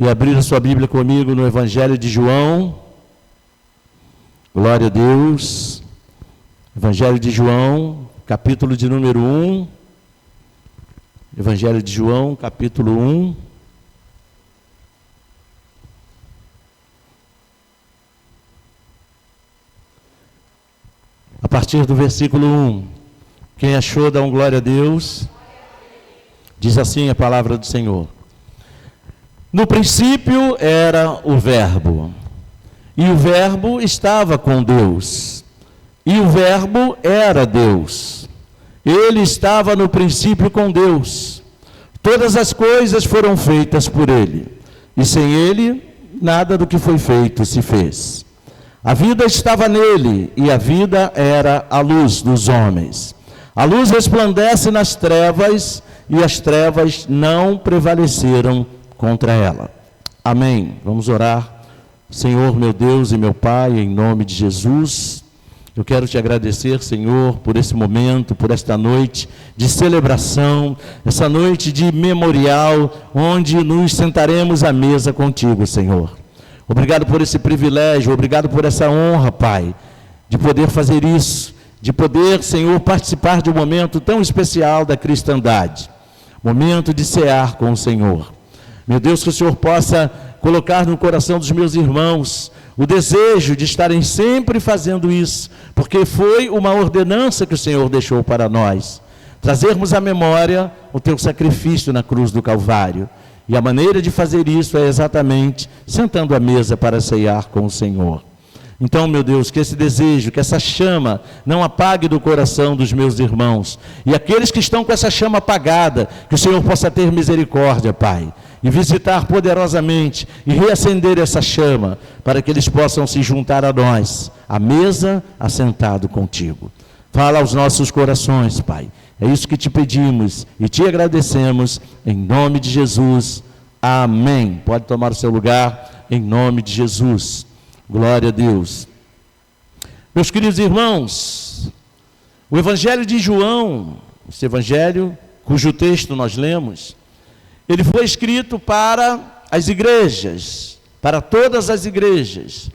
e abrir a sua Bíblia comigo no Evangelho de João. Glória a Deus. Evangelho de João, capítulo de número 1. Evangelho de João, capítulo 1. A partir do versículo 1. Quem achou, dá glória a Deus. Diz assim a palavra do Senhor. No princípio era o Verbo, e o Verbo estava com Deus, e o Verbo era Deus. Ele estava no princípio com Deus. Todas as coisas foram feitas por ele, e sem ele, nada do que foi feito se fez. A vida estava nele, e a vida era a luz dos homens. A luz resplandece nas trevas, e as trevas não prevaleceram contra ela. Amém. Vamos orar. Senhor, meu Deus e meu Pai, em nome de Jesus, eu quero te agradecer, Senhor, por esse momento, por esta noite de celebração, essa noite de memorial, onde nos sentaremos à mesa contigo, Senhor. Obrigado por esse privilégio, obrigado por essa honra, Pai, de poder fazer isso, de poder, Senhor, participar de um momento tão especial da cristandade, momento de cear com o Senhor. Meu Deus, que o Senhor possa colocar no coração dos meus irmãos o desejo de estarem sempre fazendo isso, porque foi uma ordenança que o Senhor deixou para nós, trazermos à memória o teu sacrifício na cruz do Calvário. E a maneira de fazer isso é exatamente sentando à mesa para ceiar com o Senhor. Então, meu Deus, que esse desejo, que essa chama não apague do coração dos meus irmãos. E aqueles que estão com essa chama apagada, que o Senhor possa ter misericórdia, Pai, e visitar poderosamente e reacender essa chama, para que eles possam se juntar a nós, à mesa, assentado contigo. Fala aos nossos corações, Pai. É isso que te pedimos e te agradecemos, em nome de Jesus. Amém. Pode tomar o seu lugar, em nome de Jesus. Glória a Deus. Meus queridos irmãos, o Evangelho de João, esse Evangelho cujo texto nós lemos, ele foi escrito para as igrejas, para todas as igrejas,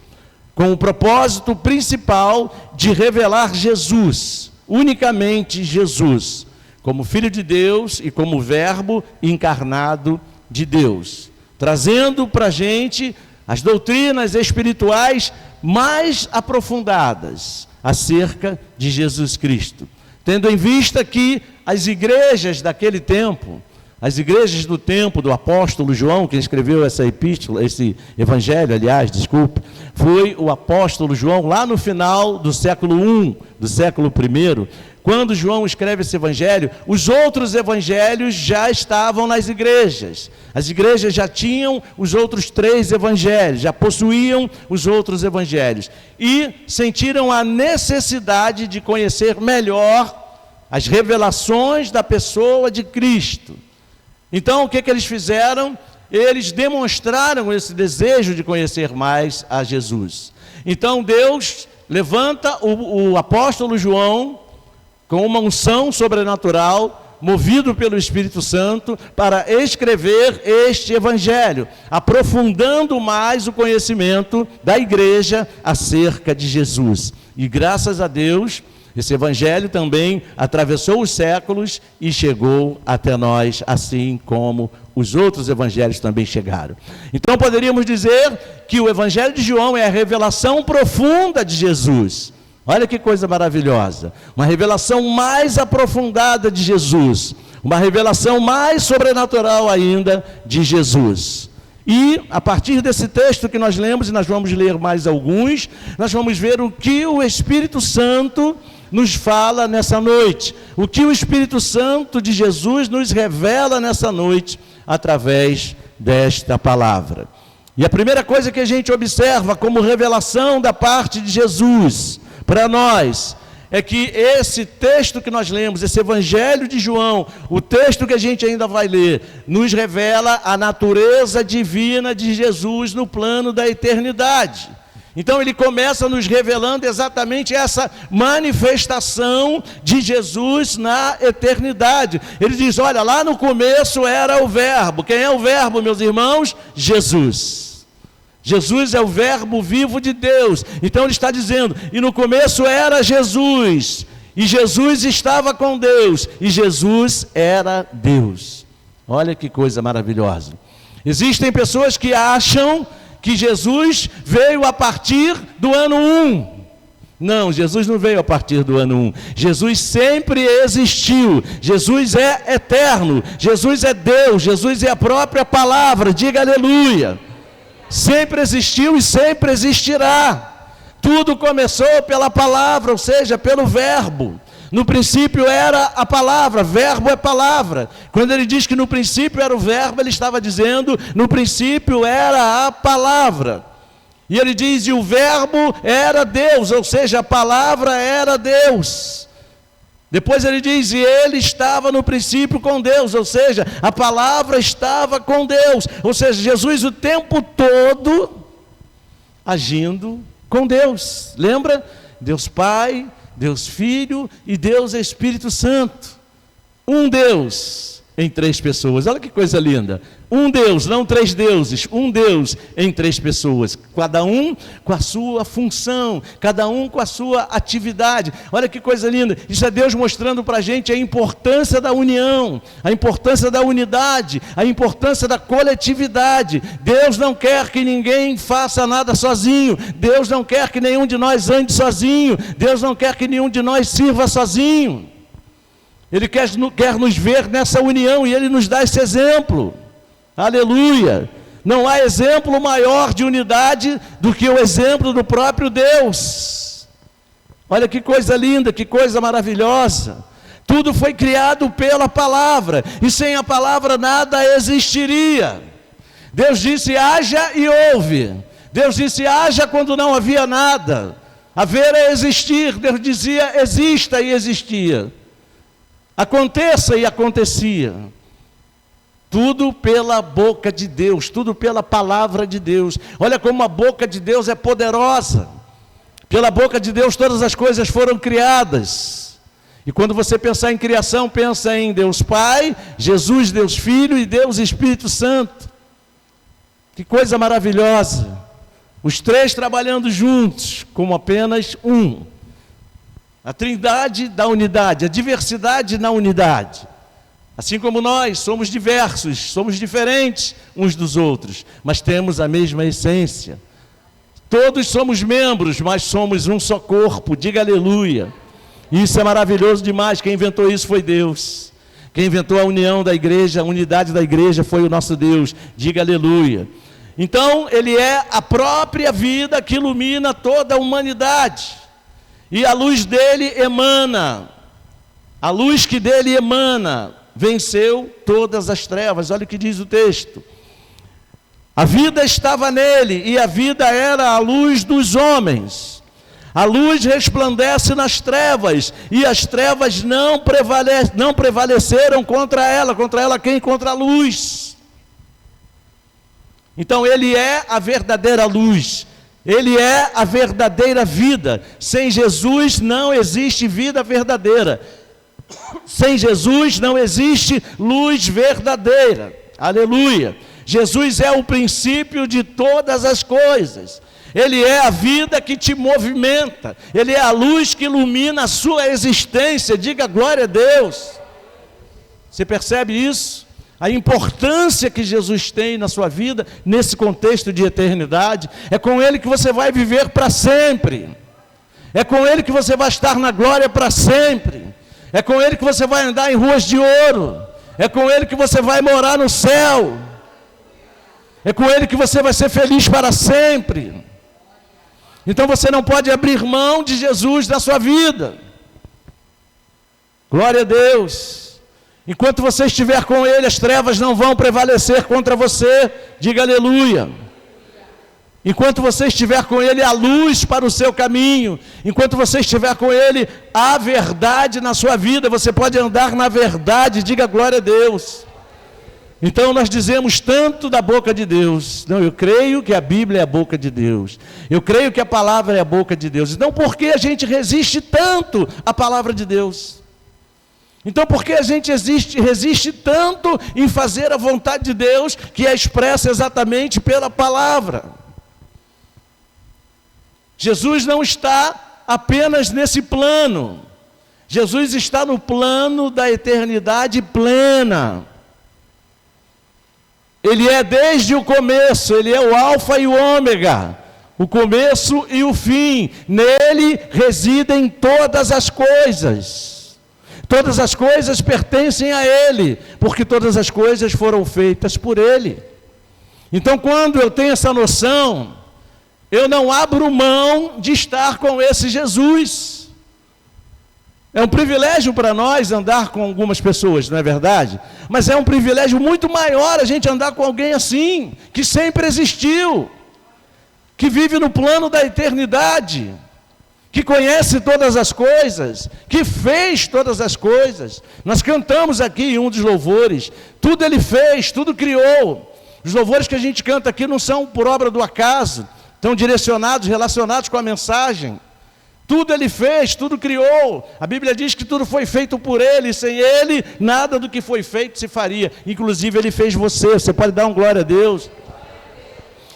com o propósito principal de revelar Jesus, unicamente Jesus, como Filho de Deus e como Verbo encarnado de Deus, trazendo para a gente as doutrinas espirituais mais aprofundadas acerca de Jesus Cristo, tendo em vista que as igrejas daquele tempo, as igrejas do tempo do apóstolo João, que escreveu essa epístola, esse evangelho, aliás, desculpe, foi o apóstolo João, lá no final do século I, do século I, quando João escreve esse evangelho, os outros evangelhos já estavam nas igrejas. As igrejas já tinham os outros 3 evangelhos, já possuíam os outros evangelhos. E sentiram a necessidade de conhecer melhor as revelações da pessoa de Cristo. Então, o que eles fizeram? Eles demonstraram esse desejo de conhecer mais a Jesus. Então, Deus levanta o apóstolo João com uma unção sobrenatural, movido pelo Espírito Santo, para escrever este evangelho, aprofundando mais o conhecimento da igreja acerca de Jesus. E graças a Deus, esse evangelho também atravessou os séculos e chegou até nós, assim como os outros evangelhos também chegaram. Então poderíamos dizer que o Evangelho de João é a revelação profunda de Jesus. Olha que coisa maravilhosa, uma revelação mais aprofundada de Jesus, uma revelação mais sobrenatural ainda de Jesus. E a partir desse texto que nós lemos, e nós vamos ler mais alguns, nós vamos ver o que o Espírito Santo nos fala nessa noite, o que o Espírito Santo de Jesus nos revela nessa noite, através desta palavra. E a primeira coisa que a gente observa como revelação da parte de Jesus para nós, é que esse texto que nós lemos, esse Evangelho de João, o texto que a gente ainda vai ler, nos revela a natureza divina de Jesus no plano da eternidade. Então ele começa nos revelando exatamente essa manifestação de Jesus na eternidade. Ele diz, olha, lá no começo era o verbo. Quem é o verbo, meus irmãos? Jesus. Jesus é o verbo vivo de Deus. Então ele está dizendo, e no começo era Jesus, e Jesus estava com Deus, e Jesus era Deus. Olha que coisa maravilhosa. Existem pessoas que acham que Jesus veio a partir do ano 1. Não, Jesus não veio a partir do ano 1. Jesus sempre existiu. Jesus é eterno. Jesus é Deus. Jesus é a própria palavra. Diga aleluia. Sempre existiu e sempre existirá. Tudo começou pela palavra, ou seja, pelo verbo. No princípio era a palavra, verbo é palavra. Quando ele diz que no princípio era o verbo, ele estava dizendo, no princípio era a palavra. E ele diz, e o verbo era Deus, ou seja, a palavra era Deus. Depois ele diz, e ele estava no princípio com Deus, ou seja, a palavra estava com Deus. Ou seja, Jesus o tempo todo agindo com Deus. Lembra? Deus Pai, Deus Filho e Deus Espírito Santo. Um Deus em 3 pessoas. Olha que coisa linda. Um Deus, não 3 deuses. Um Deus em 3 pessoas. Cada um com a sua função. Cada um com a sua atividade. Olha que coisa linda. Isso é Deus mostrando para a gente a importância da união, a importância da unidade, a importância da coletividade. Deus não quer que ninguém faça nada sozinho. Deus não quer que nenhum de nós ande sozinho. Deus não quer que nenhum de nós sirva sozinho. Ele quer nos ver nessa união e Ele nos dá esse exemplo. Aleluia! Não há exemplo maior de unidade do que o exemplo do próprio Deus. Olha que coisa linda, que coisa maravilhosa. Tudo foi criado pela palavra, e sem a palavra nada existiria. Deus disse, haja e houve. Deus disse, haja quando não havia nada. Haver é existir. Deus dizia, exista e existia. Aconteça e acontecia. Tudo pela boca de Deus, tudo pela palavra de Deus. Olha como a boca de Deus é poderosa. Pela boca de Deus todas as coisas foram criadas. E quando você pensar em criação, pensa em Deus Pai, Jesus, Deus Filho e Deus Espírito Santo. Que coisa maravilhosa. Os 3 trabalhando juntos, como apenas um. A trindade da unidade, a diversidade na unidade. Assim como nós somos diversos, somos diferentes uns dos outros, mas temos a mesma essência. Todos somos membros, mas somos um só corpo, diga aleluia. Isso é maravilhoso demais, quem inventou isso foi Deus. Quem inventou a união da igreja, a unidade da igreja foi o nosso Deus, diga aleluia. Então, Ele é a própria vida que ilumina toda a humanidade. E a luz dele emana, a luz que dele emana, venceu todas as trevas. Olha o que diz o texto. A vida estava nele, e a vida era a luz dos homens. A luz resplandece nas trevas, e as trevas não prevaleceram contra ela. Contra ela quem? Contra a luz. Então ele é a verdadeira luz. Ele é a verdadeira vida. Sem Jesus não existe vida verdadeira. Sem Jesus não existe luz verdadeira. Aleluia. Jesus é o princípio de todas as coisas. Ele é a vida que te movimenta. Ele é a luz que ilumina a sua existência. Diga glória a Deus. Você percebe isso? A importância que Jesus tem na sua vida, nesse contexto de eternidade. É com Ele que você vai viver para sempre. É com Ele que você vai estar na glória para sempre. É com Ele que você vai andar em ruas de ouro. É com Ele que você vai morar no céu. É com Ele que você vai ser feliz para sempre. Então você não pode abrir mão de Jesus da sua vida. Glória a Deus. Enquanto você estiver com Ele, as trevas não vão prevalecer contra você. Diga aleluia. Enquanto você estiver com Ele, há luz para o seu caminho. Enquanto você estiver com Ele, há verdade na sua vida. Você pode andar na verdade. Diga glória a Deus. Então nós dizemos tanto da boca de Deus. Não, eu creio que a Bíblia é a boca de Deus. Eu creio que a palavra é a boca de Deus. Então por que a gente resiste tanto à palavra de Deus? Então por que a gente resiste tanto em fazer a vontade de Deus, que é expressa exatamente pela palavra? Jesus não está apenas nesse plano. Jesus está no plano da eternidade plena. Ele é desde o começo, ele é o alfa e o ômega, o começo e o fim. Nele residem todas as coisas. Todas as coisas pertencem a ele, porque todas as coisas foram feitas por ele. Então, quando eu tenho essa noção, eu não abro mão de estar com esse Jesus. É um privilégio para nós andar com algumas pessoas, não é verdade? Mas é um privilégio muito maior a gente andar com alguém assim, que sempre existiu, que vive no plano da eternidade, que conhece todas as coisas, que fez todas as coisas. Nós cantamos aqui em um dos louvores, tudo ele fez, tudo criou. Os louvores que a gente canta aqui não são por obra do acaso, estão direcionados, relacionados com a mensagem. Tudo ele fez, tudo criou. A Bíblia diz que tudo foi feito por ele, sem ele, nada do que foi feito se faria. Inclusive ele fez você, você pode dar um glória a Deus.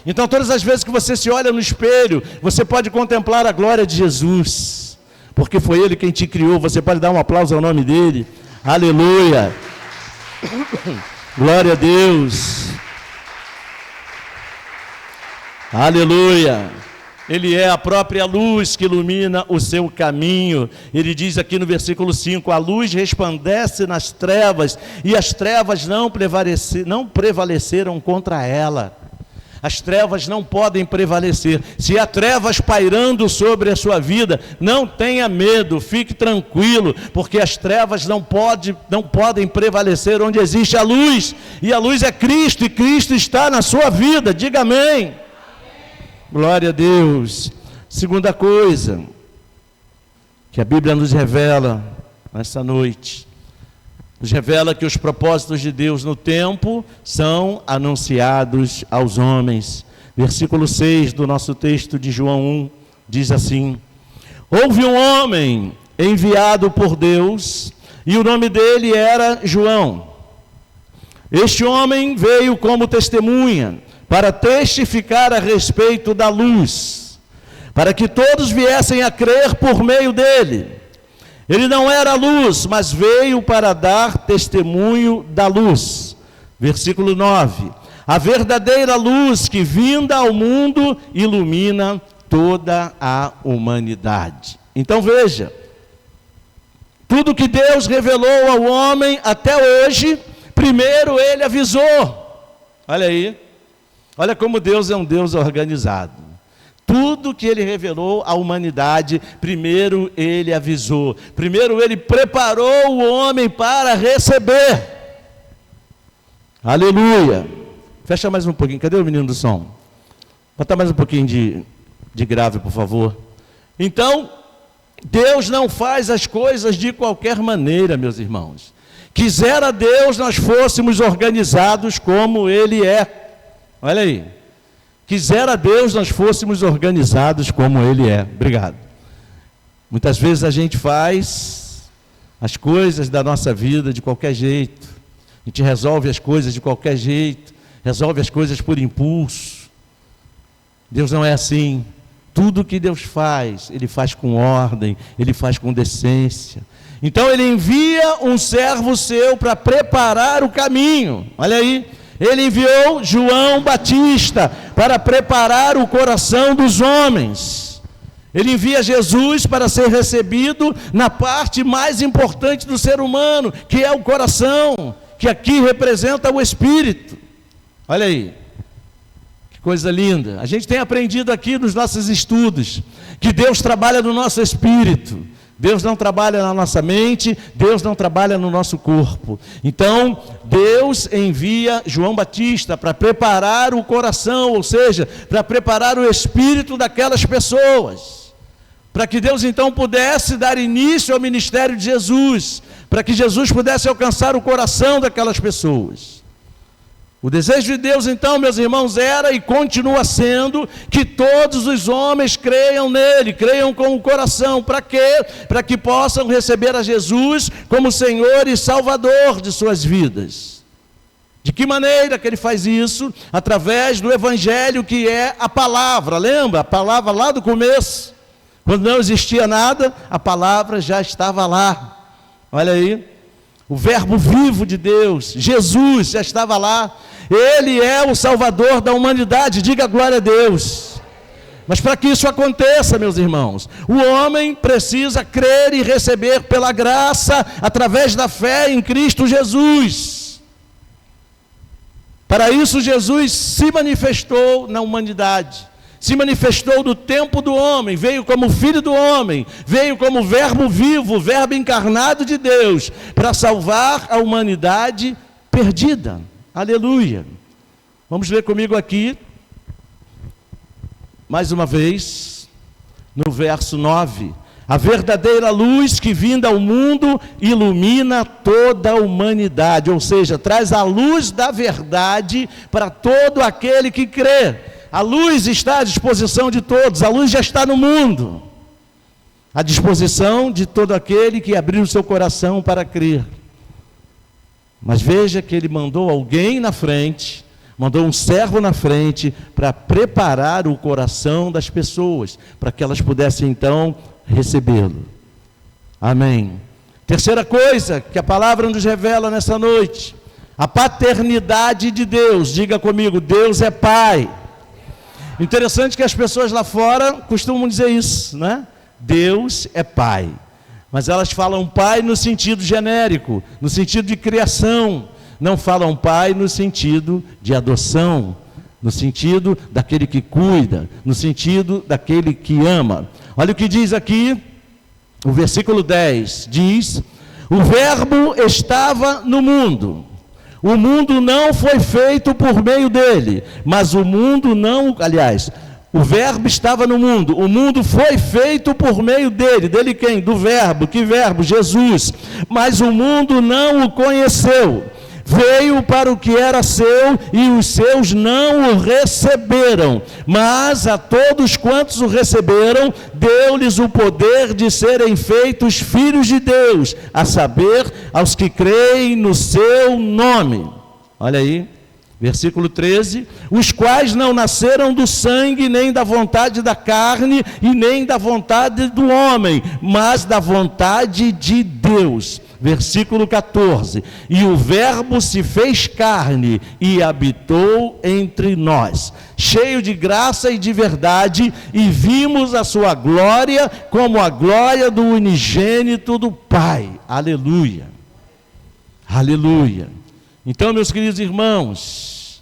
Então todas as vezes que você se olha no espelho, você pode contemplar a glória de Jesus, porque foi ele quem te criou. Você pode dar um aplauso ao nome dele. Aleluia. Glória a Deus. Aleluia. Ele é a própria luz que ilumina o seu caminho. Ele diz aqui no versículo 5, a luz resplandece nas trevas, e as trevas não prevaleceram contra ela. As trevas não podem prevalecer. Se há trevas pairando sobre a sua vida, não tenha medo, fique tranquilo, porque as trevas não podem prevalecer onde existe a luz. E a luz é Cristo, e Cristo está na sua vida. Diga amém. Glória a Deus. Segunda coisa que a Bíblia nos revela nesta noite, nos revela que os propósitos de Deus no tempo são anunciados aos homens. Versículo 6 do nosso texto de João 1 diz assim: houve um homem enviado por Deus, e o nome dele era João. Este homem veio como testemunha, para testificar a respeito da luz, para que todos viessem a crer por meio dele. Ele não era a luz, mas veio para dar testemunho da luz. Versículo 9. A verdadeira luz que vinda ao mundo ilumina toda a humanidade. Então veja, tudo que Deus revelou ao homem até hoje, primeiro ele avisou. Olha aí. Olha como Deus é um Deus organizado. Tudo que ele revelou à humanidade, primeiro ele avisou. Primeiro ele preparou o homem para receber. Aleluia. Fecha mais um pouquinho. Cadê o menino do som? Bota mais um pouquinho de grave, por favor. Então, Deus não faz as coisas de qualquer maneira, meus irmãos. Quisera Deus nós fôssemos organizados como ele é. Olha aí, quisera Deus nós fôssemos organizados como ele é. Obrigado. Muitas vezes a gente faz as coisas da nossa vida de qualquer jeito, a gente resolve as coisas de qualquer jeito, resolve as coisas por impulso. Deus não é assim. Tudo que Deus faz, ele faz com ordem, ele faz com decência. Então ele envia um servo seu para preparar o caminho. Olha aí. Ele enviou João Batista para preparar o coração dos homens. Ele envia Jesus para ser recebido na parte mais importante do ser humano, que é o coração, que aqui representa o Espírito. Olha aí, que coisa linda. A gente tem aprendido aqui nos nossos estudos, que Deus trabalha no nosso espírito. Deus não trabalha na nossa mente, Deus não trabalha no nosso corpo. Então, Deus envia João Batista para preparar o coração, ou seja, para preparar o espírito daquelas pessoas. Para que Deus então pudesse dar início ao ministério de Jesus, para que Jesus pudesse alcançar o coração daquelas pessoas. O desejo de Deus, então, meus irmãos, era e continua sendo que todos os homens creiam nele, creiam com o coração. Para quê? Para que possam receber a Jesus como Senhor e Salvador de suas vidas. De que maneira que ele faz isso? Através do Evangelho, que é a palavra. Lembra? A palavra lá do começo. Quando não existia nada, a palavra já estava lá. Olha aí. O verbo vivo de Deus, Jesus, já estava lá. Ele é o Salvador da humanidade, diga glória a Deus. Mas para que isso aconteça, meus irmãos, o homem precisa crer e receber pela graça, através da fé em Cristo Jesus. Para isso Jesus se manifestou na humanidade, se manifestou no tempo do homem, veio como Filho do homem, veio como verbo vivo, verbo encarnado de Deus, para salvar a humanidade perdida. Aleluia. Vamos ler comigo aqui, mais uma vez, no verso 9. A verdadeira luz que vinda ao mundo ilumina toda a humanidade, ou seja, traz a luz da verdade para todo aquele que crê. A luz está à disposição de todos, a luz já está no mundo, à disposição de todo aquele que abrir o seu coração para crer. Mas veja que ele mandou alguém na frente, mandou um servo na frente para preparar o coração das pessoas, para que elas pudessem então recebê-lo. Amém. Terceira coisa que a palavra nos revela nessa noite, a paternidade de Deus. Diga comigo, Deus é Pai. Interessante que as pessoas lá fora costumam dizer isso, né? Deus é Pai. Mas elas falam Pai no sentido genérico, no sentido de criação. Não falam Pai no sentido de adoção, no sentido daquele que cuida, no sentido daquele que ama. Olha o que diz aqui, o versículo 10, diz: o verbo estava no mundo. O mundo não foi feito por meio dele, mas o mundo não, o verbo estava no mundo, o mundo foi feito por meio dele. Dele quem? Do verbo. Que verbo? Jesus. Mas o mundo não o conheceu. Veio para o que era seu e os seus não o receberam. Mas a todos quantos o receberam, deu-lhes o poder de serem feitos filhos de Deus, a saber, aos que creem no seu nome. Olha aí. Versículo 13, os quais não nasceram do sangue, nem da vontade da carne, e nem da vontade do homem, mas da vontade de Deus. Versículo 14, e o verbo se fez carne e habitou entre nós, cheio de graça e de verdade, e vimos a sua glória como a glória do unigênito do Pai. Aleluia. Aleluia. Então, meus queridos irmãos,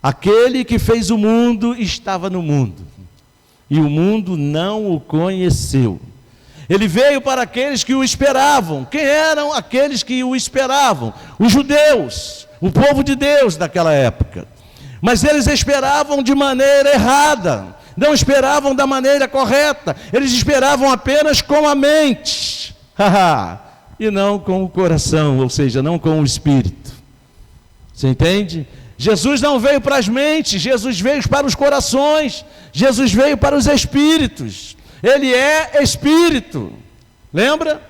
aquele que fez o mundo estava no mundo, e o mundo não o conheceu. Ele veio para aqueles que o esperavam. Quem eram aqueles que o esperavam? Os judeus, o povo de Deus daquela época. Mas eles esperavam de maneira errada, não esperavam da maneira correta, eles esperavam apenas com a mente, e não com o coração, ou seja, não com o espírito. Você entende? Jesus não veio para as mentes, Jesus veio para os corações, Jesus veio para os espíritos. Ele é espírito, lembra?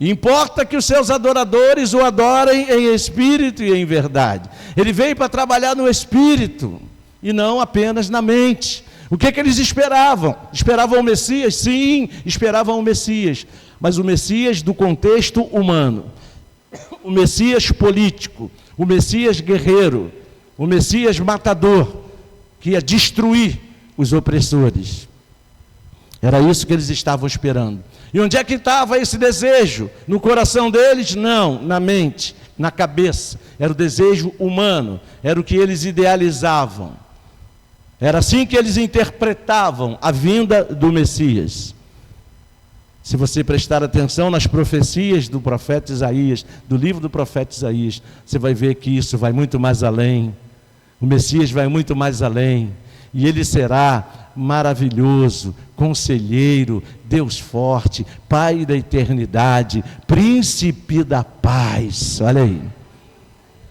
Importa que os seus adoradores o adorem em espírito e em verdade. Ele veio para trabalhar no espírito e não apenas na mente. O que eles esperavam? Esperavam o Messias? Sim, esperavam o Messias, mas o Messias do contexto humano, o Messias político, o Messias guerreiro, o Messias matador, que ia destruir os opressores. Era isso que eles estavam esperando. E onde é que estava esse desejo? No coração deles? Não, na mente, na cabeça. Era o desejo humano, era o que eles idealizavam. Era assim que eles interpretavam a vinda do Messias. Se você prestar atenção nas profecias do profeta Isaías, do livro do profeta Isaías, você vai ver que isso vai muito mais além. O Messias vai muito mais além. E ele será maravilhoso, conselheiro, Deus forte, Pai da eternidade, príncipe da paz. Olha aí.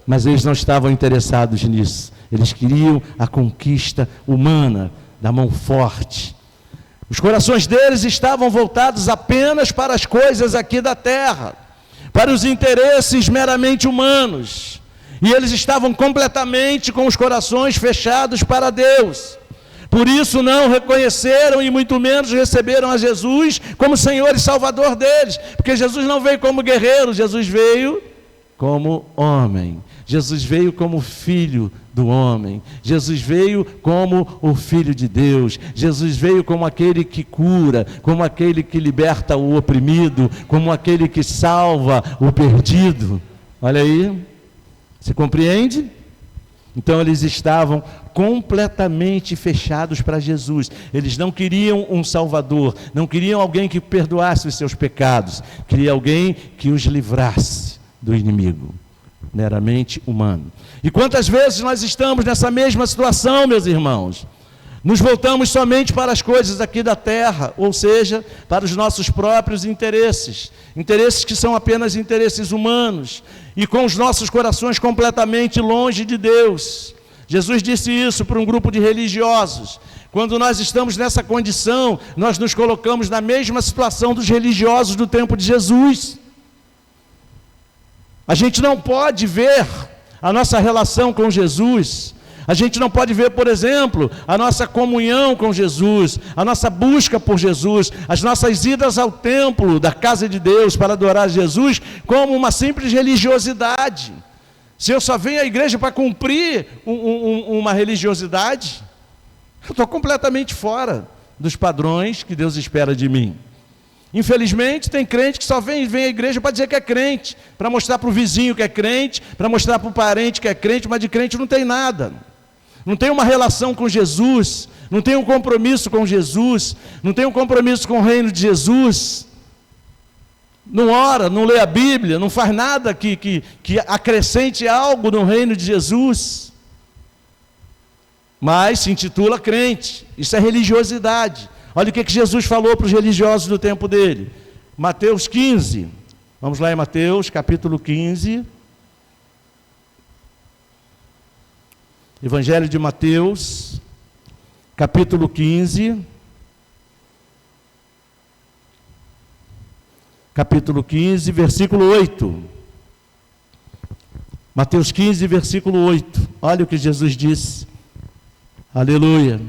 Mas eles não estavam interessados nisso. Eles queriam a conquista humana, da mão forte. Os corações deles estavam voltados apenas para as coisas aqui da terra, para os interesses meramente humanos. E eles estavam completamente com os corações fechados para Deus. Por isso não reconheceram e muito menos receberam a Jesus como Senhor e Salvador deles. Porque Jesus não veio como guerreiro, Jesus veio como homem. Jesus veio como filho do homem. Jesus veio como o Filho de Deus. Jesus veio como aquele que cura, como aquele que liberta o oprimido, como aquele que salva o perdido. Olha aí, você compreende? Então eles estavam completamente fechados para Jesus. Eles não queriam um Salvador, não queriam alguém que perdoasse os seus pecados, queriam alguém que os livrasse do inimigo, meramente humano. E quantas vezes nós estamos nessa mesma situação, meus irmãos? Nos voltamos somente para as coisas aqui da terra, ou seja, para os nossos próprios interesses, interesses que são apenas interesses humanos, e com os nossos corações completamente longe de Deus. Jesus disse isso para um grupo de religiosos. Quando nós estamos nessa condição, nós nos colocamos na mesma situação dos religiosos do tempo de Jesus. A gente não pode ver a nossa relação com Jesus, a gente não pode ver, por exemplo, a nossa comunhão com Jesus, a nossa busca por Jesus, as nossas idas ao templo da casa de Deus para adorar Jesus, como uma simples religiosidade. Se eu só venho à igreja para cumprir uma religiosidade, eu estou completamente fora dos padrões que Deus espera de mim. Infelizmente, tem crente que só vem à igreja para dizer que é crente, para mostrar para o vizinho que é crente, para mostrar para o parente que é crente, mas de crente não tem nada. Não tem uma relação com Jesus, não tem um compromisso com Jesus, não tem um compromisso com o reino de Jesus. Não ora, não lê a Bíblia, não faz nada que acrescente algo no reino de Jesus. Mas se intitula crente. Isso é religiosidade. Olha o que Jesus falou para os religiosos do tempo dele. Mateus 15. Vamos lá em Mateus, capítulo 15. Evangelho de Mateus, capítulo 15. Capítulo 15, versículo 8. Mateus 15, versículo 8. Olha o que Jesus disse. Aleluia.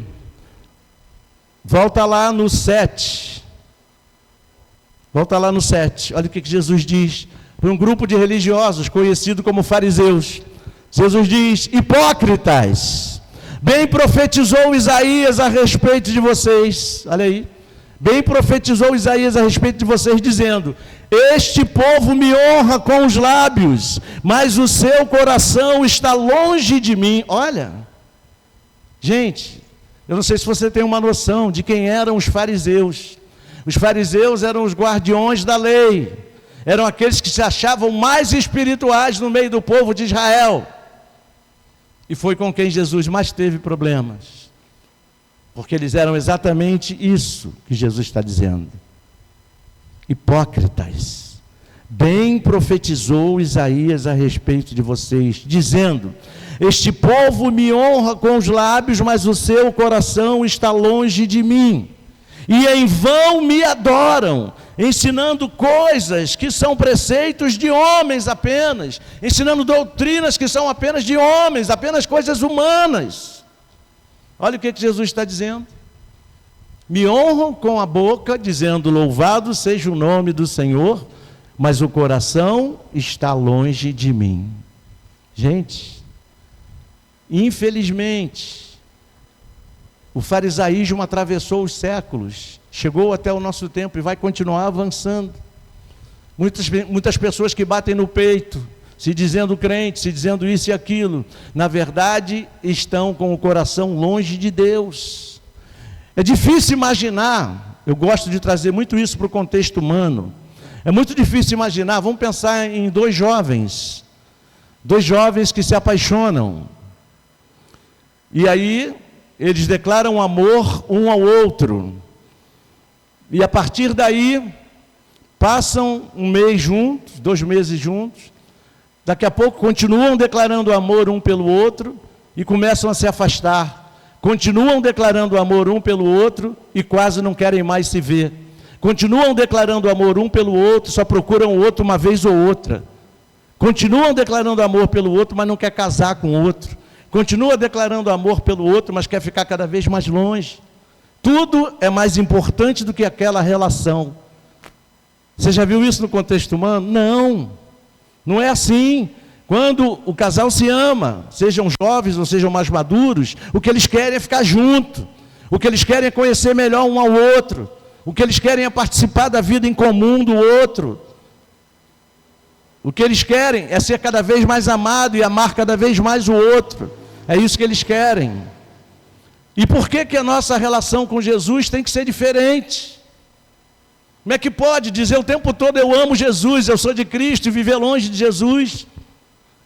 Volta lá no 7. Volta lá no 7. Olha o que Jesus diz para um grupo de religiosos conhecido como fariseus. Jesus diz: hipócritas, bem profetizou Isaías a respeito de vocês. Olha aí. Bem profetizou Isaías a respeito de vocês, dizendo: este povo me honra com os lábios, mas o seu coração está longe de mim. Olha, gente, eu não sei se você tem uma noção de quem eram os fariseus. Os fariseus eram os guardiões da lei, eram aqueles que se achavam mais espirituais no meio do povo de Israel, e foi com quem Jesus mais teve problemas. Porque eles eram exatamente isso que Jesus está dizendo. Hipócritas. Bem profetizou Isaías a respeito de vocês, dizendo: este povo me honra com os lábios, mas o seu coração está longe de mim. E em vão me adoram, ensinando coisas que são preceitos de homens apenas, ensinando doutrinas que são apenas de homens, apenas coisas humanas. Olha o que Jesus está dizendo. Me honram com a boca, dizendo: louvado seja o nome do Senhor, mas o coração está longe de mim. Gente, infelizmente, o farisaísmo atravessou os séculos, chegou até o nosso tempo e vai continuar avançando. Muitas pessoas que batem no peito, se dizendo crente, se dizendo isso e aquilo, na verdade estão com o coração longe de Deus. É difícil imaginar, eu gosto de trazer muito isso para o contexto humano, é muito difícil imaginar, vamos pensar em dois jovens que se apaixonam, e aí eles declaram amor um ao outro, e a partir daí, passam um mês juntos, 2 meses juntos, Daqui a pouco continuam declarando amor um pelo outro e começam a se afastar. Continuam declarando amor um pelo outro e quase não querem mais se ver. Continuam declarando amor um pelo outro, só procuram o outro uma vez ou outra. Continuam declarando amor pelo outro, mas não quer casar com o outro. Continua declarando amor pelo outro, mas quer ficar cada vez mais longe. Tudo é mais importante do que aquela relação. Você já viu isso no contexto humano? Não, não é assim. Quando o casal se ama, sejam jovens ou sejam mais maduros, o que eles querem é ficar junto. O que eles querem é conhecer melhor um ao outro. O que eles querem é participar da vida em comum do outro. O que eles querem é ser cada vez mais amado e amar cada vez mais o outro. É isso que eles querem. E por que a nossa relação com Jesus tem que ser diferente? Como é que pode dizer o tempo todo eu amo Jesus, eu sou de Cristo e viver longe de Jesus?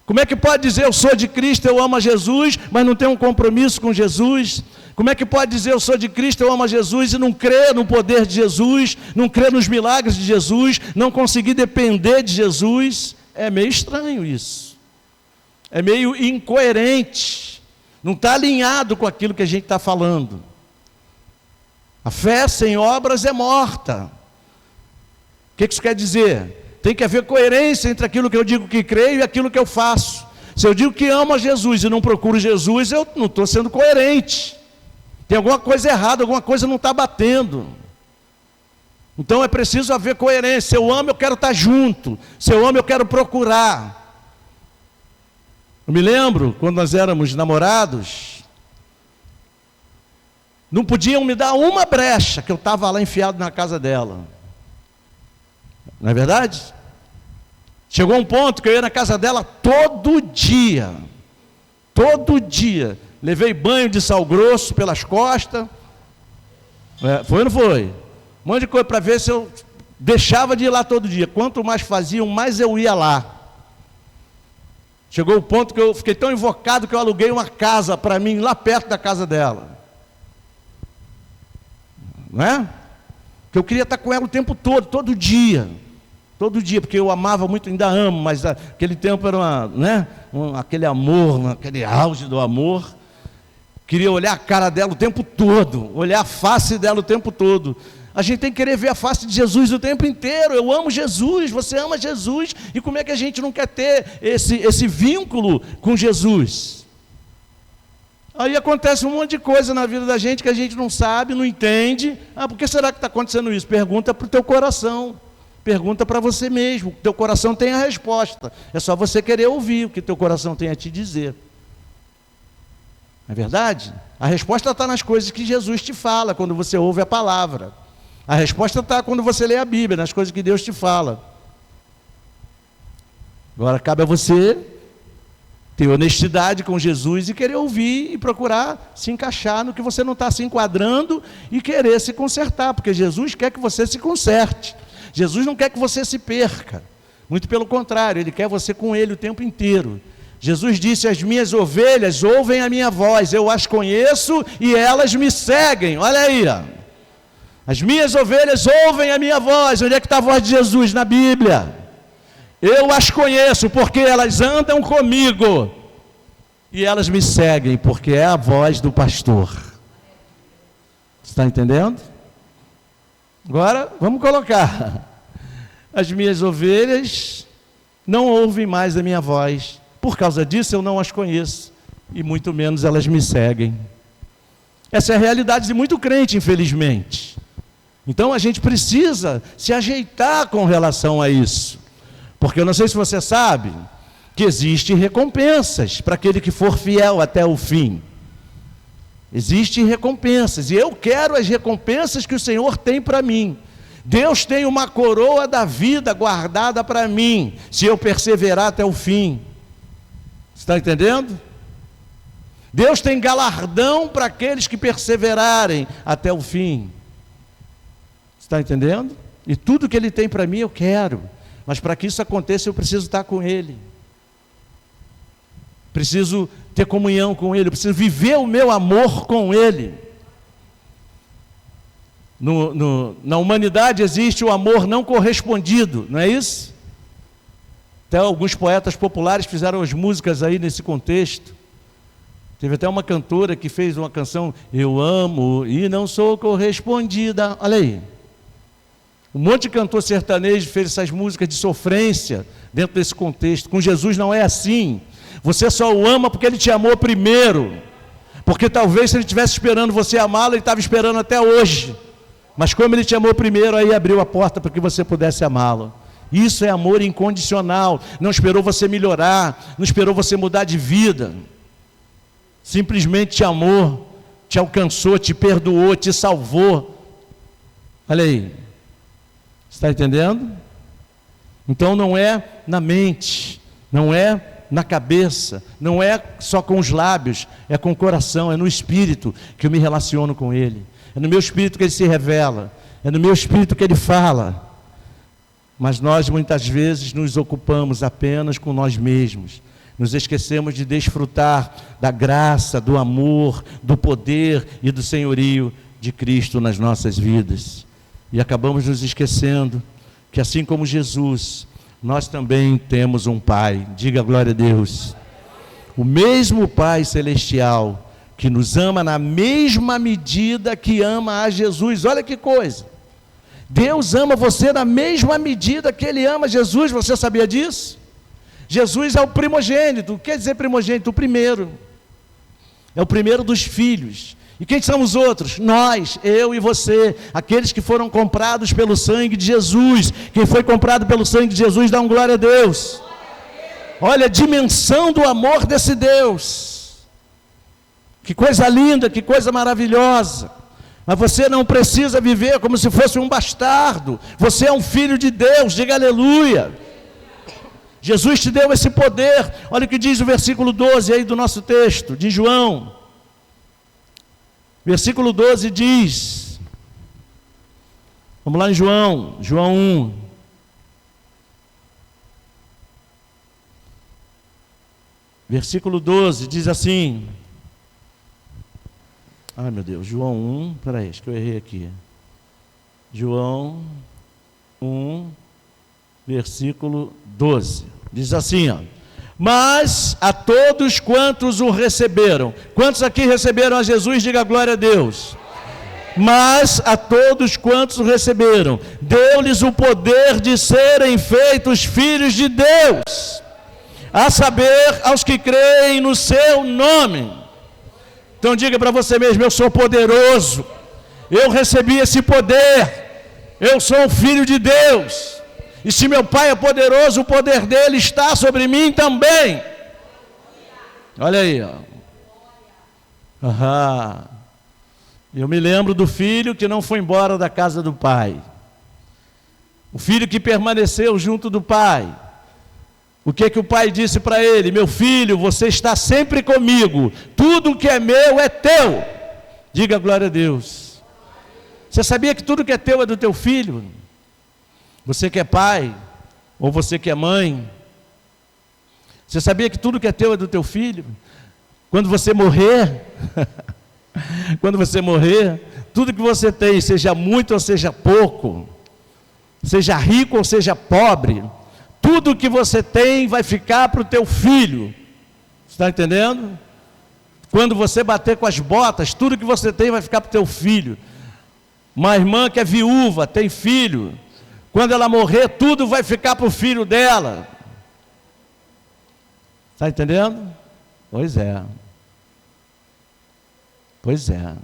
Como é que pode dizer eu sou de Cristo, eu amo a Jesus, mas não tem um compromisso com Jesus? Como é que pode dizer eu sou de Cristo, eu amo a Jesus e não crer no poder de Jesus, não crer nos milagres de Jesus, não conseguir depender de Jesus? É meio estranho isso. É meio incoerente. Não está alinhado com aquilo que a gente está falando. A fé sem obras é morta. O que isso quer dizer? Tem que haver coerência entre aquilo que eu digo que creio e aquilo que eu faço. Se eu digo que amo a Jesus e não procuro Jesus, eu não estou sendo coerente. Tem alguma coisa errada, alguma coisa não está batendo. Então é preciso haver coerência. Se eu amo, eu quero estar junto. Se eu amo, eu quero procurar. Eu me lembro, quando nós éramos namorados, não podiam me dar uma brecha, que eu estava lá enfiado na casa dela. Não é verdade? Chegou um ponto que eu ia na casa dela todo dia. Todo dia. Levei banho de sal grosso pelas costas. Foi ou não foi? Um monte de coisa para ver se eu deixava de ir lá todo dia. Quanto mais faziam, mais eu ia lá. Chegou o ponto que eu fiquei tão invocado que eu aluguei uma casa para mim lá perto da casa dela. Não é? Porque eu queria estar com ela o tempo todo, todo dia. Todo dia, porque eu amava muito, ainda amo, mas aquele tempo era aquele amor, aquele auge do amor. Queria olhar a cara dela o tempo todo, olhar a face dela o tempo todo. A gente tem que querer ver a face de Jesus o tempo inteiro. Eu amo Jesus, você ama Jesus. E como é que a gente não quer ter esse vínculo com Jesus? Aí acontece um monte de coisa na vida da gente que a gente não sabe, não entende. Por que será que está acontecendo isso? Pergunta para o teu coração. Pergunta para você mesmo. O teu coração tem a resposta. É só você querer ouvir o que teu coração tem a te dizer. Não é verdade? A resposta está nas coisas que Jesus te fala quando você ouve a palavra. A resposta está quando você lê a Bíblia, nas coisas que Deus te fala. Agora cabe a você ter honestidade com Jesus e querer ouvir e procurar se encaixar no que você não está se enquadrando e querer se consertar, porque Jesus quer que você se conserte. Jesus não quer que você se perca, muito pelo contrário, Ele quer você com Ele o tempo inteiro. Jesus disse, as minhas ovelhas ouvem a minha voz, eu as conheço e elas me seguem. Olha aí, ó. As minhas ovelhas ouvem a minha voz. Onde é que está a voz de Jesus? Na Bíblia. Eu as conheço porque elas andam comigo e elas me seguem porque é a voz do pastor. Você está entendendo? Agora, vamos colocar. As minhas ovelhas não ouvem mais a minha voz. Por causa disso, eu não as conheço. E muito menos elas me seguem. Essa é a realidade de muito crente, infelizmente. Então, a gente precisa se ajeitar com relação a isso. Porque eu não sei se você sabe que existem recompensas para aquele que for fiel até o fim. Existem recompensas, e eu quero as recompensas que o Senhor tem para mim. Deus tem uma coroa da vida guardada para mim, se eu perseverar até o fim. Você está entendendo? Deus tem galardão para aqueles que perseverarem até o fim. Você está entendendo? E tudo que Ele tem para mim eu quero, mas para que isso aconteça eu preciso estar com Ele. Preciso ter comunhão com Ele, eu preciso viver o meu amor com Ele. Na humanidade existe o amor não correspondido, não é isso? Até alguns poetas populares fizeram as músicas aí nesse contexto. Teve até uma cantora que fez uma canção, eu amo e não sou correspondida. Olha aí. Um monte de cantor sertanejo fez essas músicas de sofrência dentro desse contexto. Com Jesus não é assim. Você só o ama porque Ele te amou primeiro. Porque talvez se Ele estivesse esperando você amá-lo, Ele estava esperando até hoje. Mas como Ele te amou primeiro, aí abriu a porta para que você pudesse amá-lo. Isso é amor incondicional. Não esperou você melhorar, não esperou você mudar de vida. Simplesmente te amou, te alcançou, te perdoou, te salvou. Olha aí. Está entendendo? Então não é na mente, não é na cabeça, não é só com os lábios, é com o coração, é no espírito que eu me relaciono com Ele. É no meu espírito que Ele se revela, é no meu espírito que Ele fala. Mas nós muitas vezes nos ocupamos apenas com nós mesmos. Nos esquecemos de desfrutar da graça, do amor, do poder e do senhorio de Cristo nas nossas vidas. E acabamos nos esquecendo que assim como Jesus, nós também temos um Pai. Diga glória a Deus. O mesmo Pai celestial que nos ama na mesma medida que ama a Jesus. Olha que coisa. Deus ama você na mesma medida que Ele ama Jesus. Você sabia disso? Jesus é o primogênito. O que quer dizer primogênito? O primeiro. É o primeiro dos filhos. E quem são os outros? Nós, eu e você, aqueles que foram comprados pelo sangue de Jesus. Quem foi comprado pelo sangue de Jesus, dá um glória a Deus. Olha a dimensão do amor desse Deus. Que coisa linda, que coisa maravilhosa. Mas você não precisa viver como se fosse um bastardo. Você é um filho de Deus, diga aleluia. Jesus te deu esse poder. Olha o que diz o versículo 12 aí do nosso texto, de João. Versículo 12 diz, vamos lá em João 1. Versículo 12 diz assim, ai meu Deus, João 1, peraí, acho que eu errei aqui. João 1, versículo 12, diz assim, ó. Mas a todos quantos o receberam. Quantos aqui receberam a Jesus? Diga glória a Deus. Mas a todos quantos o receberam, deu-lhes o poder de serem feitos filhos de Deus, a saber, aos que creem no seu nome. Então diga para você mesmo, eu sou poderoso, eu recebi esse poder, eu sou um filho de Deus. E se meu Pai é poderoso, o poder dele está sobre mim também. Olha aí, ó. Aham. Eu me lembro do filho que não foi embora da casa do pai. O filho que permaneceu junto do pai. O que o pai disse para ele? Meu filho, você está sempre comigo. Tudo que é meu é teu. Diga glória a Deus. Você sabia que tudo que é teu é do teu filho? Você que é pai, ou você que é mãe, você sabia que tudo que é teu é do teu filho? Quando você morrer, tudo que você tem, seja muito ou seja pouco, seja rico ou seja pobre, tudo que você tem vai ficar para o teu filho. Você está entendendo? Quando você bater com as botas, tudo que você tem vai ficar para o teu filho. Uma irmã que é viúva, tem filho, quando ela morrer, tudo vai ficar para o filho dela. Está entendendo? Pois é. Pois é.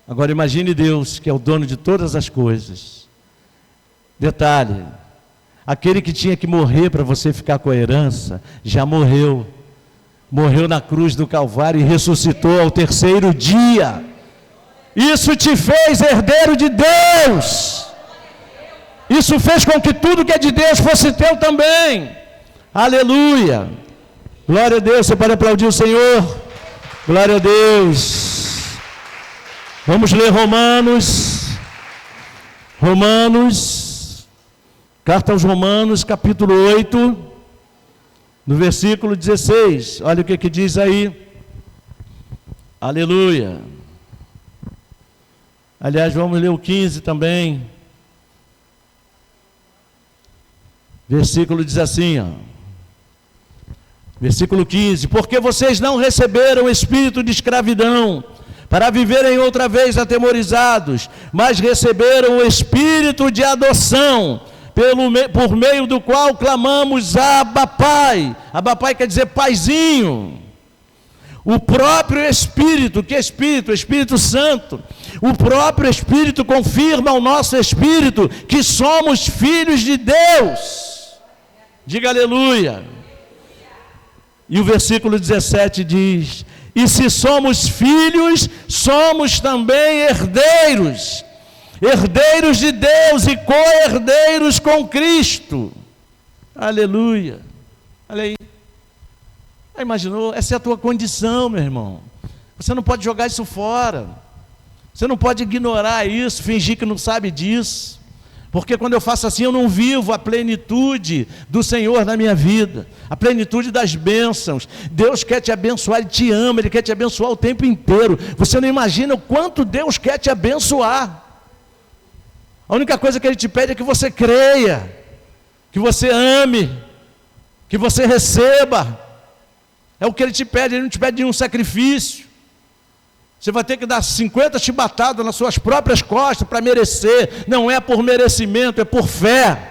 Agora imagine Deus, que é o dono de todas as coisas. Detalhe, aquele que tinha que morrer para você ficar com a herança, já morreu. Morreu na cruz do Calvário e ressuscitou ao terceiro dia. Isso te fez herdeiro de Deus. Isso fez com que tudo que é de Deus fosse teu também. Aleluia. Glória a Deus. Você pode aplaudir o Senhor? Glória a Deus. Vamos ler Romanos, carta aos Romanos, capítulo 8, no versículo 16. Olha o que diz aí. Aleluia. Aliás, vamos ler o 15 também. Versículo diz assim, ó. Versículo 15: porque vocês não receberam o espírito de escravidão, para viverem outra vez atemorizados, mas receberam o espírito de adoção, por meio do qual clamamos Abba Pai. Abba Pai quer dizer paizinho. O próprio Espírito, que Espírito? O Espírito Santo. O próprio Espírito confirma ao nosso espírito que somos filhos de Deus. Diga aleluia. E o versículo 17 diz: e se somos filhos, somos também herdeiros, herdeiros de Deus e co-herdeiros com Cristo. Aleluia. Olha aí. Já imaginou? Essa é a tua condição, meu irmão. Você não pode jogar isso fora. Você não pode ignorar isso, fingir que não sabe disso. Porque quando eu faço assim, eu não vivo a plenitude do Senhor na minha vida, a plenitude das bênçãos. Deus quer te abençoar, Ele te ama, Ele quer te abençoar o tempo inteiro. Você não imagina o quanto Deus quer te abençoar. A única coisa que Ele te pede é que você creia, que você ame, que você receba. É o que Ele te pede, Ele não te pede nenhum sacrifício. Você vai ter que dar 50 chibatadas nas suas próprias costas para merecer. Não é por merecimento, é por fé.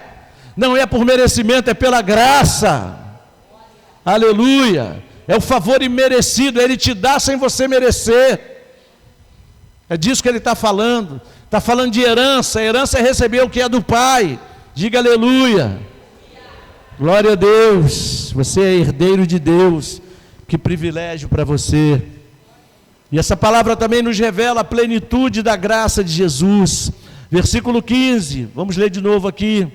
Não é por merecimento, é pela graça. Aleluia. É o favor imerecido, Ele te dá sem você merecer. É disso que Ele está falando. Está falando de herança. Herança é receber o que é do Pai. Diga aleluia. Glória a Deus. Você é herdeiro de Deus. Que privilégio para você. E essa palavra também nos revela a plenitude da graça de Jesus. Versículo 15, vamos ler de novo aqui.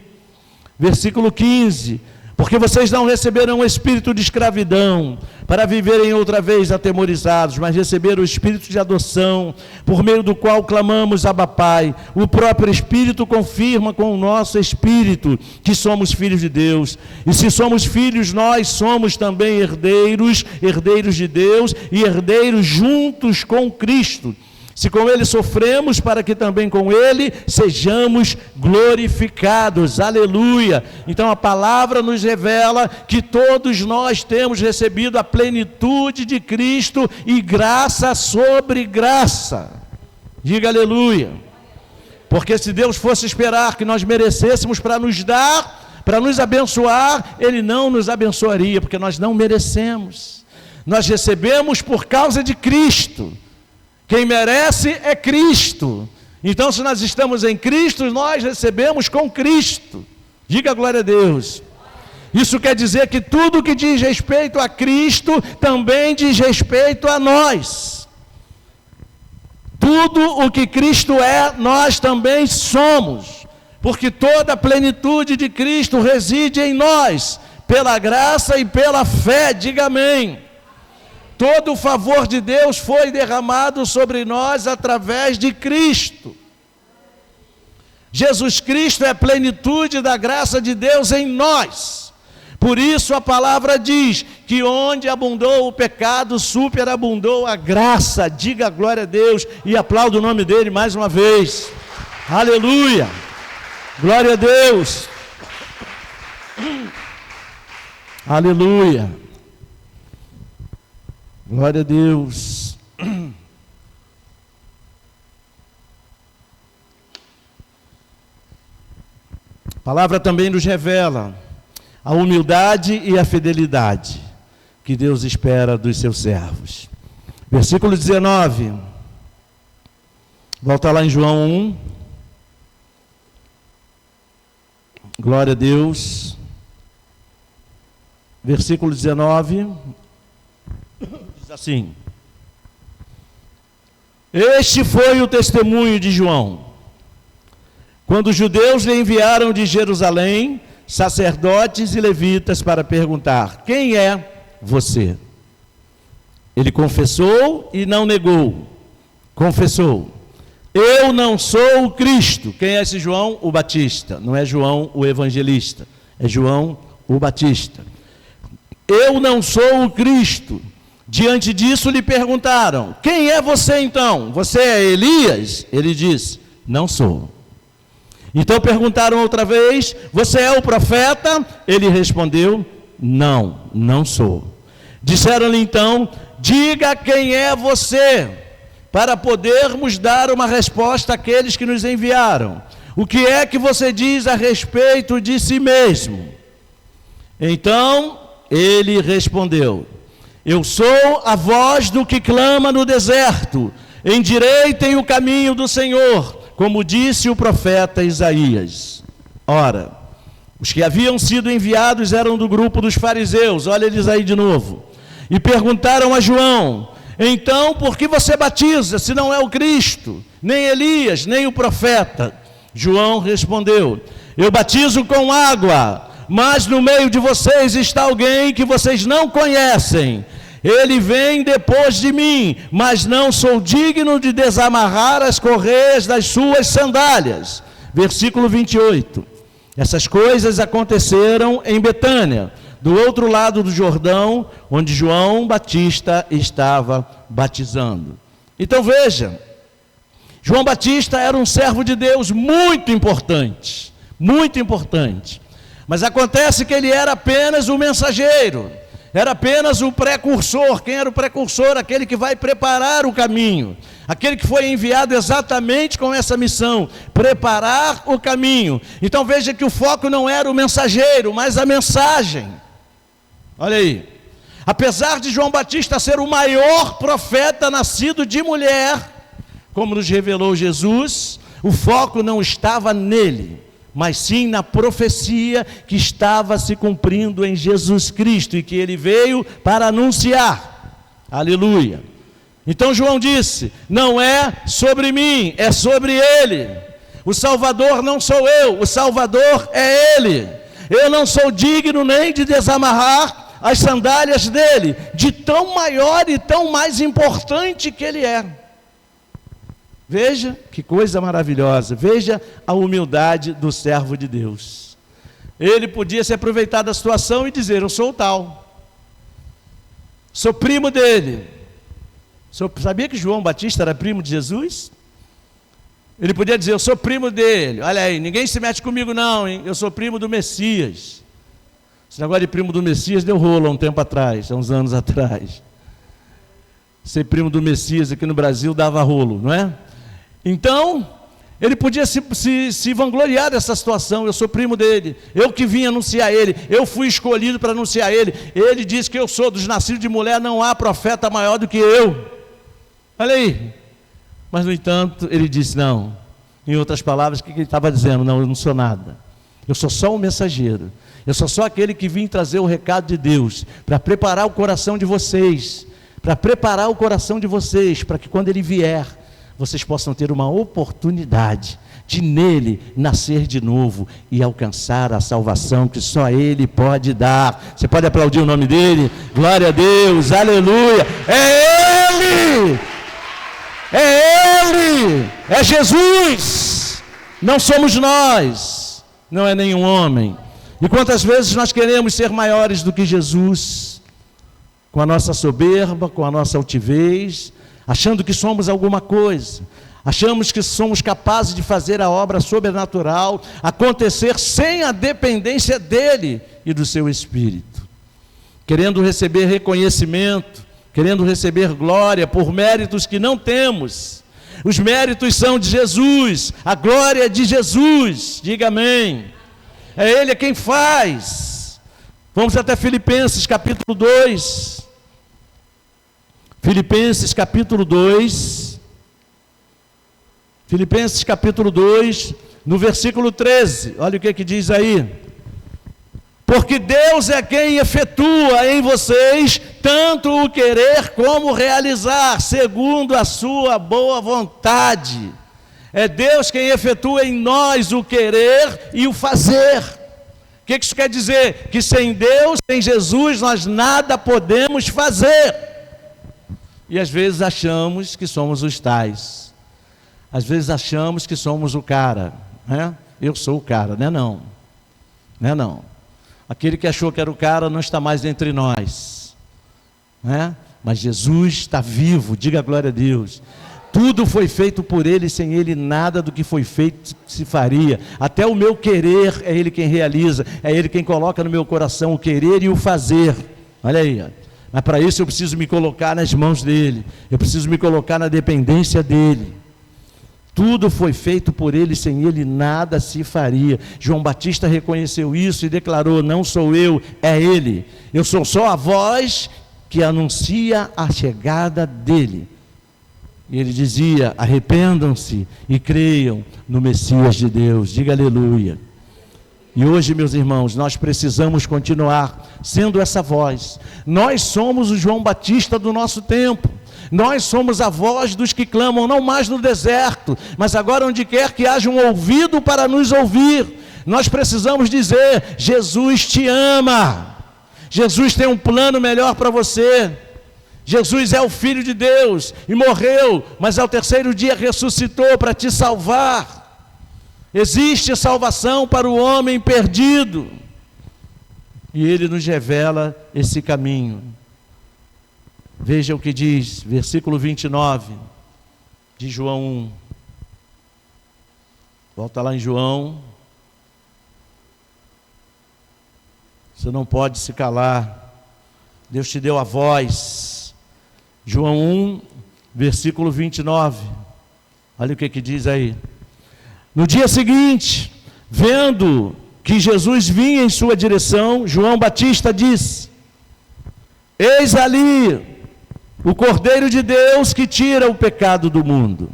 Versículo 15: porque vocês não receberam o espírito de escravidão, para viverem outra vez atemorizados, mas receberam o espírito de adoção, por meio do qual clamamos Abba Pai. O próprio Espírito confirma com o nosso espírito que somos filhos de Deus. E se somos filhos, nós somos também herdeiros, herdeiros de Deus e herdeiros juntos com Cristo. Se com Ele sofremos, para que também com Ele sejamos glorificados. Aleluia. Então a palavra nos revela que todos nós temos recebido a plenitude de Cristo e graça sobre graça. Diga aleluia. Porque se Deus fosse esperar que nós merecêssemos para nos dar, para nos abençoar, Ele não nos abençoaria, porque nós não merecemos. Nós recebemos por causa de Cristo. Quem merece é Cristo. Então, se nós estamos em Cristo, nós recebemos com Cristo. Diga glória a Deus. Isso quer dizer que tudo que diz respeito a Cristo, também diz respeito a nós. Tudo o que Cristo é, nós também somos. Porque toda a plenitude de Cristo reside em nós, pela graça e pela fé. Diga amém. Todo o favor de Deus foi derramado sobre nós através de Cristo. Jesus Cristo é a plenitude da graça de Deus em nós. Por isso a palavra diz que onde abundou o pecado, superabundou a graça. Diga glória a Deus e aplauda o nome dele mais uma vez. Aleluia. Glória a Deus. Aleluia. Glória a Deus. A palavra também nos revela a humildade e a fidelidade que Deus espera dos seus servos. Versículo 19. Volta lá em João 1. Glória a Deus. Versículo 19. Diz assim: este foi o testemunho de João, quando os judeus lhe enviaram de Jerusalém sacerdotes e levitas para perguntar: quem é você? Ele confessou e não negou. Confessou: eu não sou o Cristo. Quem é esse João? O Batista. Não é João o evangelista, é João o Batista. Eu não sou o Cristo. Diante disso lhe perguntaram: quem é você então? Você é Elias? Ele disse: não sou. Então perguntaram outra vez: você é o profeta? Ele respondeu: não, não sou. Disseram-lhe então: diga quem é você, para podermos dar uma resposta àqueles que nos enviaram. O que é que você diz a respeito de si mesmo? Então ele respondeu: eu sou a voz do que clama no deserto, endireitem o caminho do Senhor, como disse o profeta Isaías. Ora, os que haviam sido enviados eram do grupo dos fariseus, olha eles aí de novo, e perguntaram a João: então por que você batiza, se não é o Cristo, nem Elias, nem o profeta? João respondeu: eu batizo com água, mas no meio de vocês está alguém que vocês não conhecem. Ele vem depois de mim, mas não sou digno de desamarrar as correias das suas sandálias. Versículo 28. Essas coisas aconteceram em Betânia, do outro lado do Jordão, onde João Batista estava batizando. Então veja, João Batista era um servo de Deus muito importante, mas acontece que ele era apenas o mensageiro, era apenas o precursor. Quem era o precursor? Aquele que vai preparar o caminho, aquele que foi enviado exatamente com essa missão, preparar o caminho. Então veja que o foco não era o mensageiro, mas a mensagem. Olha aí, apesar de João Batista ser o maior profeta nascido de mulher, como nos revelou Jesus, o foco não estava nele, mas sim na profecia que estava se cumprindo em Jesus Cristo e que ele veio para anunciar. Aleluia. Então João disse: não é sobre mim, é sobre ele. O Salvador não sou eu, o Salvador é ele. Eu não sou digno nem de desamarrar as sandálias dele, de tão maior e tão mais importante que ele é. Veja que coisa maravilhosa, veja a humildade do servo de Deus. Ele podia se aproveitar da situação e dizer: eu sou o tal, sou primo dele. Sabia que João Batista era primo de Jesus? Ele podia dizer: eu sou primo dele, olha aí, ninguém se mete comigo não, hein? Eu sou primo do Messias. Esse negócio de primo do Messias deu rolo há um tempo atrás, há uns anos atrás. Ser primo do Messias aqui no Brasil dava rolo, não é? Então, ele podia se vangloriar dessa situação: eu sou primo dele, eu que vim anunciar ele, eu fui escolhido para anunciar ele. Ele disse que eu sou dos nascidos de mulher, não há profeta maior do que eu. Olha aí. Mas no entanto, ele disse não. Em outras palavras, o que ele estava dizendo? Não, eu não sou nada, eu sou só um mensageiro, eu sou só aquele que vim trazer o recado de Deus, para preparar o coração de vocês, para que quando ele vier, vocês possam ter uma oportunidade de nele nascer de novo e alcançar a salvação que só ele pode dar. Você pode aplaudir o nome dele? Glória a Deus, aleluia. É ele, é Jesus, não somos nós, não é nenhum homem. E quantas vezes nós queremos ser maiores do que Jesus, com a nossa soberba, com a nossa altivez, achando que somos alguma coisa, achamos que somos capazes de fazer a obra sobrenatural acontecer sem a dependência dele e do seu Espírito, querendo receber reconhecimento, querendo receber glória por méritos que não temos. Os méritos são de Jesus, a glória é de Jesus, diga amém. É ele quem faz. Vamos até Filipenses capítulo 2. Filipenses capítulo 2, no versículo 13, olha o que diz aí: porque Deus é quem efetua em vocês tanto o querer como o realizar, segundo a sua boa vontade. É Deus quem efetua em nós o querer e o fazer. O que isso quer dizer? Que sem Deus, sem Jesus, nós nada podemos fazer. E às vezes achamos que somos os tais, às vezes achamos que somos o cara, né? Eu sou o cara, não é não. Aquele que achou que era o cara não está mais entre nós, né? Mas Jesus está vivo, diga glória a Deus. Tudo foi feito por ele, sem ele nada do que foi feito se faria. Até o meu querer é ele quem realiza, é ele quem coloca no meu coração o querer e o fazer. Olha aí, ó. Mas para isso eu preciso me colocar nas mãos dele, eu preciso me colocar na dependência dele. Tudo foi feito por ele, sem ele nada se faria. João Batista reconheceu isso e declarou: não sou eu, é ele. Eu sou só a voz que anuncia a chegada dele. E ele dizia: arrependam-se e creiam no Messias de Deus. Diga aleluia. E hoje, meus irmãos, nós precisamos continuar sendo essa voz. Nós somos o João Batista do nosso tempo. Nós somos a voz dos que clamam, não mais no deserto, mas agora onde quer que haja um ouvido para nos ouvir. Nós precisamos dizer: Jesus te ama. Jesus tem um plano melhor para você. Jesus é o Filho de Deus e morreu, mas ao terceiro dia ressuscitou para te salvar. Existe salvação para o homem perdido. E ele nos revela esse caminho. Veja o que diz, versículo 29 de João 1. Volta lá em João. Você não pode se calar. Deus te deu a voz. João 1, versículo 29. Olha o que diz aí. No dia seguinte, vendo que Jesus vinha em sua direção, João Batista disse: eis ali o Cordeiro de Deus que tira o pecado do mundo.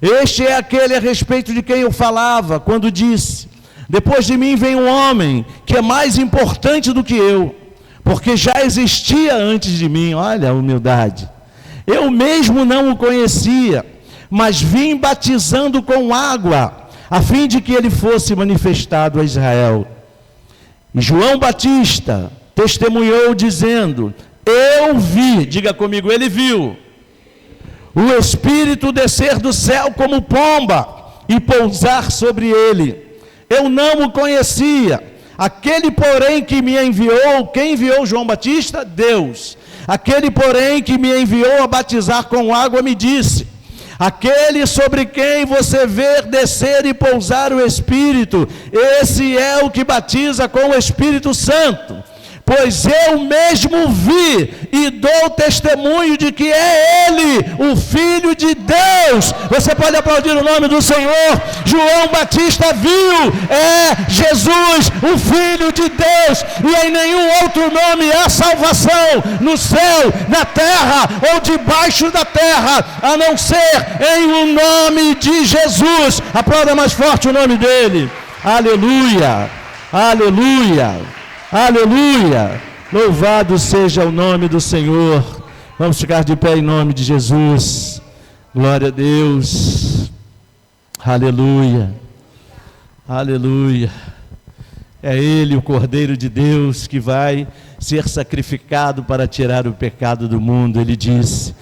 Este é aquele a respeito de quem eu falava, quando disse: depois de mim vem um homem que é mais importante do que eu, porque já existia antes de mim. Olha a humildade. Eu mesmo não o conhecia, mas vim batizando com água, a fim de que ele fosse manifestado a Israel. E João Batista testemunhou dizendo: eu vi, diga comigo, ele viu o Espírito descer do céu como pomba e pousar sobre ele. Eu não o conhecia. Aquele, porém, que me enviou, quem enviou João Batista? Deus. Aquele, porém, que me enviou a batizar com água, me disse: aquele sobre quem você vê descer e pousar o Espírito, esse é o que batiza com o Espírito Santo. Pois eu mesmo vi e dou testemunho de que é Ele, o Filho de Deus. Você pode aplaudir o nome do Senhor. João Batista viu, é Jesus, o Filho de Deus, e em nenhum outro nome há salvação, no céu, na terra ou debaixo da terra, a não ser em o nome de Jesus. Aplauda mais forte o nome dele. Aleluia, aleluia. Aleluia, louvado seja o nome do Senhor. Vamos ficar de pé em nome de Jesus. Glória a Deus. Aleluia, aleluia. É Ele, o Cordeiro de Deus, que vai ser sacrificado para tirar o pecado do mundo. Ele disse: